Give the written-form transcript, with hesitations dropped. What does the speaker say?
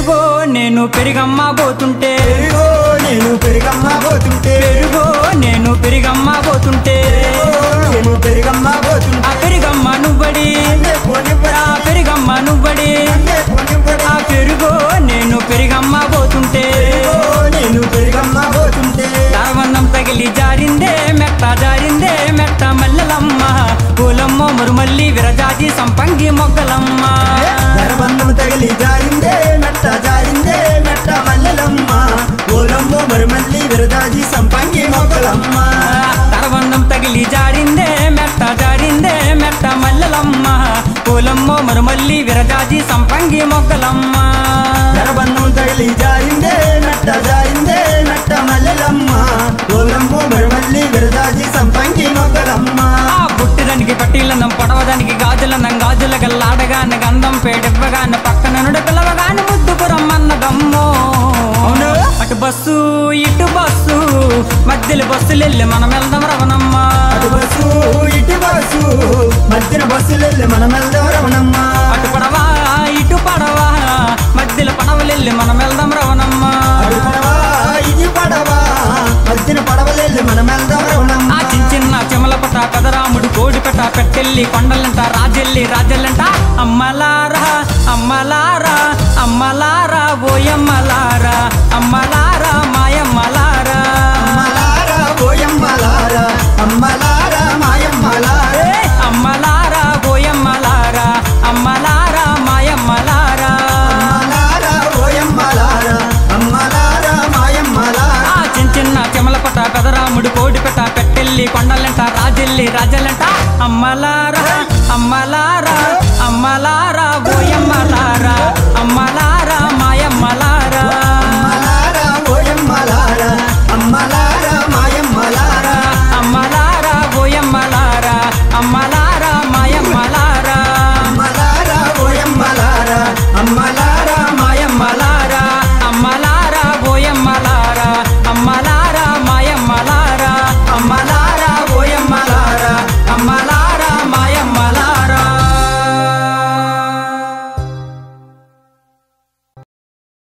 పెరుగో నేను పెరిగమ్మ పోతుంటే నేను పెరిగమ్మ పోతుంటే పెరుగో నేను పెరిగమ్మ పోతుంటే నేను పెరిగమ్మ పోతుంటే ఆ పెరిగమ్మ నువ్వడి ఆ పెరిగమ్మ నువ్వడి ఆ పెరుగో నేను పెరిగమ్మ పోతుంటే నేను పెరిగమ్మ పోతుంటే దారవన్నం తగిలి జారిందే మెట్ట మల్లెలమ్మ పూలమ్మ మరుమల్లి విరజాజి సంపంగి మొగ్గలమ్మ దరబంధం తగిలి జారిందే మెట్ట మల్లెలమ్మ పూలమ్మ మరుమల్లి విరజాజి సంపంగి మొగ్గలమ్మ దారవన్నం తగిలి జారిందే మెట్ట మల్లెలమ్మ పూలమ్మ మరుమల్లి విరజాజి సంపంగి మొగ్గలమ్మ దరబంధం తగిలి జారిందే మెట్ట మల్లెలమ్మ పూలమ్మ మరుమల్లి విరజాజి సంపంగి మొగ్గలమ్మ ఆ బుట్టిదానికి పట్టీలన్నం పొడవదానికి గాజులన్నం గాజుల గల్లాడగాన గంధం పేడివ్వగాన పక్కన నుడు పిలవగాన ముద్దుకు రమ్మన్నదమ్మో అటు బస్సు ఇటు బస్సు మధ్యలో బస్సులెళ్ళి మనం వెళ్దాం రవణమ్మ అటు బస్సు ఇటు బస్సు మధ్యన బస్సులెళ్ళి మనం వెళ్దాం రవణమ్మ అటు పడవా ఇటు పడవా మధ్యలో పడవలెళ్ళి మనం వెళ్దాం రవణమ్మ అటు పడవా ఇది పడవా మధ్యన పడవలెళ్ళి మనం వెళ్దాం రవణమ్మ ఆ చిన్న చెమలపట పెదరాముడు కోడిపెట్ట పెట్టెల్లి కొండలంట రాజెల్లంట అమ్మలారా అమ్మలారా అమ్మలారా ఓయమ్మలారా అమ్మలారా మాయమ్మలారా అమ్మలారా ఓయమ్మలారా అమ్మలారా మాయమ్మలారా అమ్మలారా ఓయమ్మలారా అమ్మలారా మాయమ్మలారా అమ్మలారా ఓయమ్మలారా అమ్మలారా మాయమ్మలారా ఆ చిన్న చెమలపట పెదరాముడు కోడిపెట్ట పెట్టెల్లి కొండలంట రాజెల్లంట అమ్మలారా అమ్మలారా అమ్మలారా